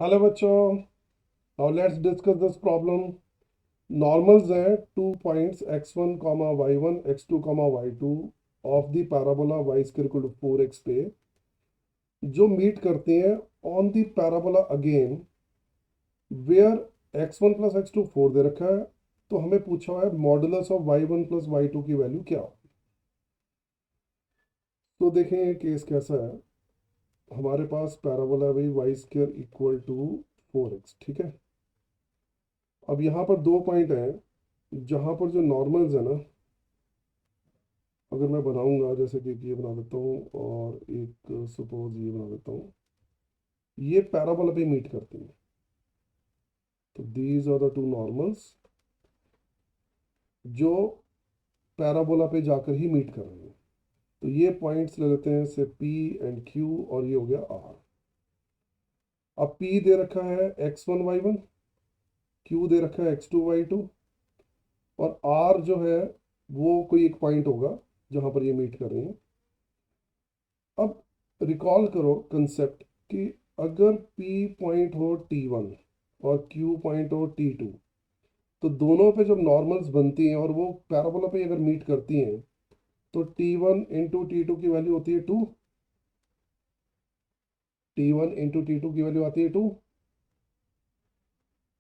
Hello बच्चों, now let's discuss this problem. Normals हैं 2 points x1 comma y1 x2 comma y2 of the parabola y square equal to 4x पे जो meet करते हैं on the parabola again where x1 plus x2 4 दे रखा है। तो हमें पूछा है modulus of y1 plus y2 की वैल्यू क्या हो। तो देखें ये केस कैसा है। हमारे पास पैराबोला भाई y square equal to 4x, ठीक है। अब यहाँ पर 2 पॉइंट हैं जहाँ पर जो नॉर्मल्स है ना, अगर मैं बनाऊंगा जैसे कि ये बना देता हूँ और एक सपोज ये बना देता हूँ, ये पैराबोला पे मीट करते हैं। तो these are the two normals जो पैराबोला पे जाकर ही मीट कर रहे हैं। तो ये पॉइंट्स ले लेते हैं से पी एंड क्यू और ये हो गया आर। अब पी दे रखा है x1 y1, क्यू दे रखा है x2 y2 और आर जो है वो कोई एक पॉइंट होगा जहां पर ये मीट कर रहे हैं। अब रिकॉल करो कंसेप्ट कि अगर P पॉइंट हो T1 और Q पॉइंट हो T2, तो दोनों पे जब नॉर्मल्स बनती हैं और वो पैराबोला पे अगर मीट करती हैं तो T1 इंटू T2 की वैल्यू होती है 2। T1 इंटू T2 की वैल्यू आती है 2।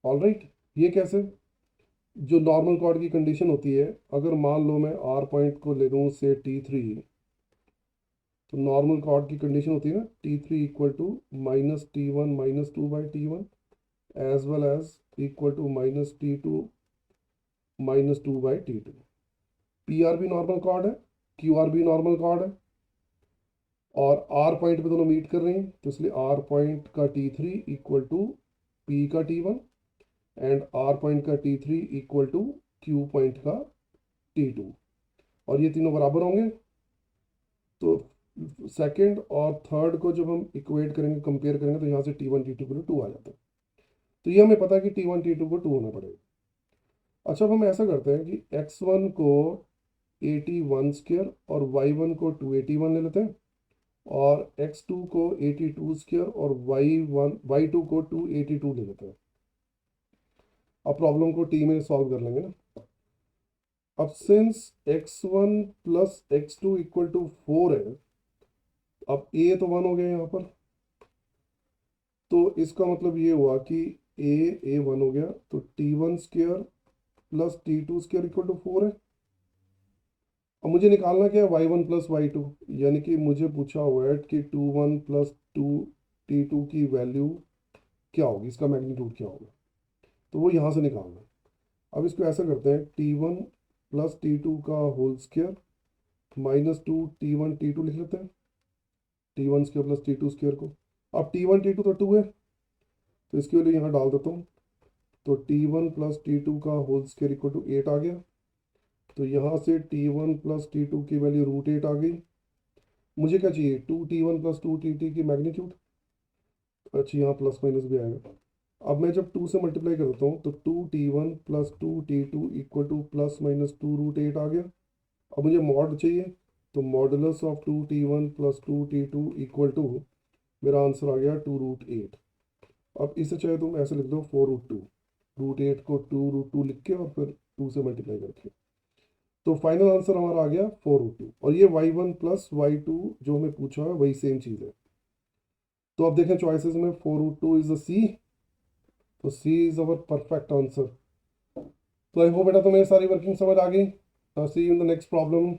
ऑल राइट, ये कैसे? जो नॉर्मल कॉर्ड की कंडीशन होती है, अगर मान लो मैं R पॉइंट को ले लूँ से T3, तो नॉर्मल कॉर्ड की कंडीशन होती है ना T3 equal to -T1 -2/T1 as well as equal to -T2 -2/T2। P R भी नॉर्मल कॉर्ड है, क्यू आर भी नॉर्मल कॉर्ड है और आर पॉइंट पे दोनों मीट कर रहे हैं, तो इसलिए आर पॉइंट का T3 इक्वल टू पी का T1 एंड आर पॉइंट का T3 equal to Q point का T2। और ये तीनों बराबर होंगे। तो सेकंड और थर्ड को जब हम इक्वेट करेंगे, कंपेयर करेंगे, तो यहाँ से T1 T2 को 2 आ जाता है। तो ये हमें पता है कि T1 T2 को 2 होना पड़ेगा। अच्छा, अब हम ऐसा करते हैं कि x1 को 81 स्क्वायर और y1 को 281 ले लेते हैं और x2 को 82 स्क्वायर और y2 को 282 ले लेते हैं। अब प्रॉब्लम को टी में सॉल्व कर लेंगे ना। अब since x1 plus x2 equal to 4 है, अब a तो 1 हो गया यहाँ पर, तो इसका मतलब ये हुआ कि a 1 हो गया, तो T1 square plus T2 square equal to 4 है। अब मुझे निकालना क्या है, y1 प्लस y2, यानी कि मुझे पूछा हुआ है कि 2 1 प्लस 2 T2 की वैल्यू क्या होगी, इसका मैग्नीट्यूड क्या होगा। तो वो यहाँ से निकालना है। अब इसको ऐसा करते हैं, T1 प्लस T2 का होल स्क्वायर -2 T1 T2 लिख लेते हैं, T1 square plus T2 square को। अब T1 T2 तो 2 है, तो इसके लिए यहाँ डाल देता हूँ। तो T1 प्लस T2 का होल स्क्वायर इक्वल टू 8 आ गया। तो यहाँ से T1 प्लस T2 की वैल्यू √8 आ गई। मुझे क्या चाहिए, 2T1 प्लस 2T2 की मैग्नीट्यूड। अच्छा, यहाँ प्लस माइनस भी आएगा। अब मैं जब 2 से मल्टीप्लाई कर देता हूँ तो 2T1 plus 2T2 equal to plus minus 2 √8 आ गया। अब मुझे मॉड चाहिए, तो modulus of 2T1 plus 2T2 equal to, मेरा आंसर आ गया 2 √8। अब इसे चाहे तुम ऐसे लिख दो 4 √2, √8 को 2 √2 लिख के और फिर 2 से मल्टीप्लाई करके। तो फाइनल आंसर हमारा आ गया 4 √2। और ये y1 प्लस y2 जो हमें पूछा है वही सेम चीज़ है। तो अब देखें चॉइसेस में 4 √2 इज द सी। तो सी इज अवर परफेक्ट आंसर। तो आई होप बेटा तुम्हें सारी वर्किंग समझ आ गई। See you in the next problem.